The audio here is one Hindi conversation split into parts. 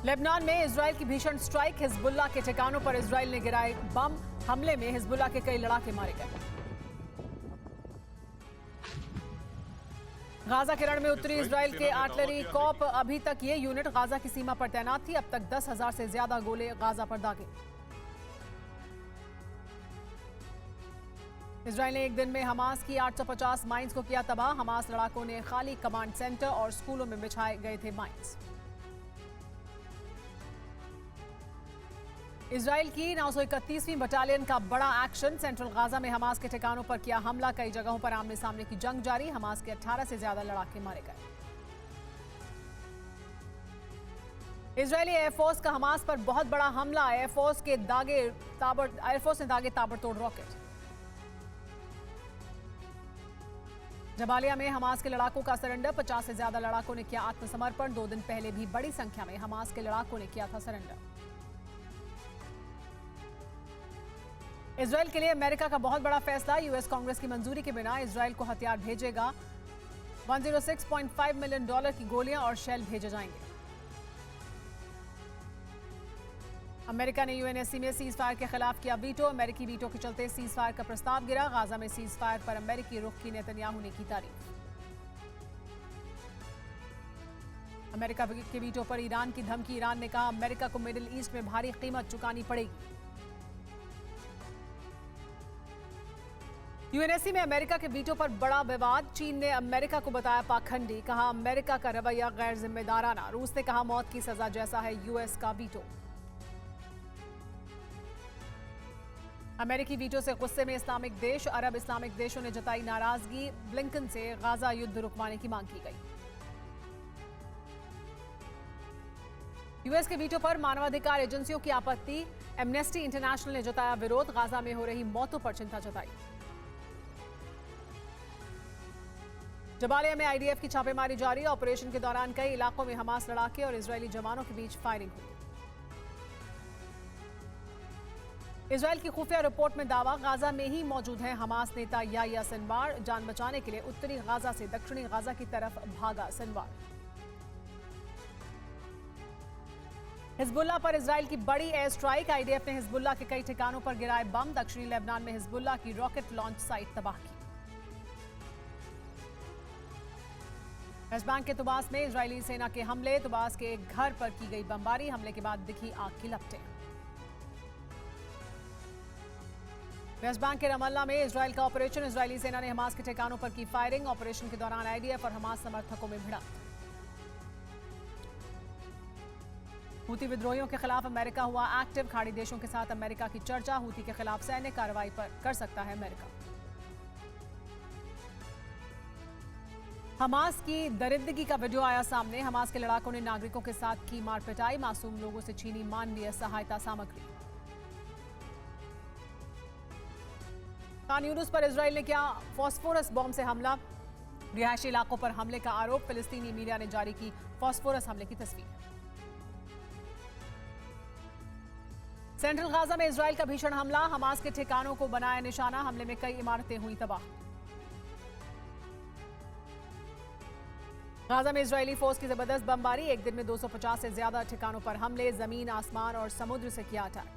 लेबनान में इजराइल की भीषण स्ट्राइक, हिजबुल्लाह के ठिकानों पर इजराइल ने गिराए बम। हमले में हिजबुल्लाह के कई लड़ाके मारे गए। गाजा के रण में उतरी इजराइल के आर्टिलरी कॉप। अभी तक ये यूनिट गाजा की सीमा पर तैनात थी। अब तक 10,000 से ज्यादा गोले गाजा पर दागे। इजराइल ने एक दिन में हमास की 850 माइंस को किया तबाह। हमास लड़ाकों ने खाली कमांड सेंटर और स्कूलों में बिछाए गए थे माइंस। इजराइल की 931वीं बटालियन का बड़ा एक्शन। सेंट्रल गाजा में हमास के ठिकानों पर किया हमला। कई जगहों पर आमने सामने की जंग जारी। हमास के 18 से ज्यादा लड़ाके मारे गए। इजरायली एयरफोर्स का हमास पर बहुत बड़ा हमला। एयरफोर्स ने दागे ताबड़तोड़ रॉकेट। जबालिया में हमास के लड़ाकों का सरेंडर। 50 से ज्यादा लड़ाकों ने किया आत्मसमर्पण। 2 दिन पहले भी बड़ी संख्या में हमास के लड़ाकों ने किया था सरेंडर। इजराइल के लिए अमेरिका का बहुत बड़ा फैसला। यूएस कांग्रेस की मंजूरी के बिना इजराइल को हथियार भेजेगा। $106.5 मिलियन की गोलियां और शेल भेजे जाएंगे। अमेरिका ने यूएनएससी में सीज फायर के खिलाफ किया वीटो। अमेरिकी वीटो के चलते सीज फायर का प्रस्ताव गिरा। गाजा में सीज फायर पर अमेरिकी रुख की नेतन्याहू ने की तारीफ। अमेरिका के वीटो पर ईरान की धमकी। ईरान ने कहा अमेरिका को मिडिल ईस्ट में भारी कीमत चुकानी पड़ेगी। यूएनएससी में अमेरिका के वीटो पर बड़ा विवाद। चीन ने अमेरिका को बताया पाखंडी। कहा अमेरिका का रवैया गैर जिम्मेदाराना। रूस ने कहा मौत की सजा जैसा है यूएस का वीटो। अमेरिकी वीटो से गुस्से में इस्लामिक देश। अरब इस्लामिक देशों ने जताई नाराजगी। ब्लिंकन से गाजा युद्ध रुकवाने की मांग की गई। यूएस के वीटो पर मानवाधिकार एजेंसियों की आपत्ति। एमनेस्टी इंटरनेशनल ने जताया विरोध। गाजा में हो रही मौतों पर चिंता जताई। जबालिया में आईडीएफ की छापेमारी जारी। ऑपरेशन के दौरान कई इलाकों में हमास लड़ाके और इजरायली जवानों के बीच फायरिंग हुई। इजरायल की खुफिया रिपोर्ट में दावा गाजा में ही मौजूद है हमास नेता याह्या सिनवार। जान बचाने के लिए उत्तरी गाजा से दक्षिणी गाजा की तरफ भागा सिनवार। हिजबुल्लाह पर इजरायल की बड़ी एयर स्ट्राइक। आईडीएफ ने हिजबुल्लाह के कई ठिकानों पर गिराए बम। दक्षिणी लेबनान में हिजबुल्लाह की रॉकेट लॉन्च साइट तबाह की। वेस्ट बैंक के तुबास में इजरायली सेना के हमले। तुबास के एक घर पर की गई बमबारी। हमले के बाद दिखी आग की लपटें। वेस्ट बैंक के रमल्ला में इजरायल का ऑपरेशन। इजरायली सेना ने हमास के ठिकानों पर की फायरिंग। ऑपरेशन के दौरान आईडीएफ और हमास समर्थकों में भिड़ंत। हूती विद्रोहियों के खिलाफ अमेरिका हुआ एक्टिव। खाड़ी देशों के साथ अमेरिका की चर्चा। हूती के खिलाफ सैन्य कार्रवाई पर कर सकता है अमेरिका। हमास की दरिद्रगी का वीडियो आया सामने। हमास के लड़ाकों ने नागरिकों के साथ की मारपिटाई। मासूम लोगों से छीनी मानवीय सहायता सामग्री। खान यूनुस पर इजराइल ने किया फास्फोरस बॉम्ब से हमला। रिहायशी इलाकों पर हमले का आरोप। फिलिस्तीनी मीडिया ने जारी की फास्फोरस हमले की तस्वीर। सेंट्रल गाजा में इजराइल का भीषण हमला। हमास के ठिकानों को बनाया निशाना। हमले में कई इमारतें हुई तबाह। गाजा में इजरायली फोर्स की जबरदस्त बमबारी। एक दिन में 250 से ज्यादा ठिकानों पर हमले। जमीन, आसमान और समुद्र से किया अटैक।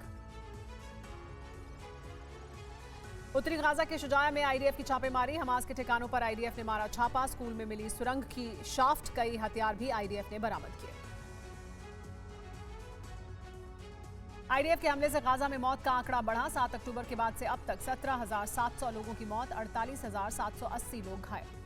उत्तरी गाजा के शुजाया में आईडीएफ की छापेमारी। हमास के ठिकानों पर आईडीएफ ने मारा छापा। स्कूल में मिली सुरंग की शाफ्ट। कई हथियार भी आईडीएफ ने बरामद किए। आईडीएफ के हमले से गाजा में मौत का आंकड़ा बढ़ा। 7 अक्टूबर के बाद से अब तक 17,700 लोगों की मौत। 48,780 लोग घायल।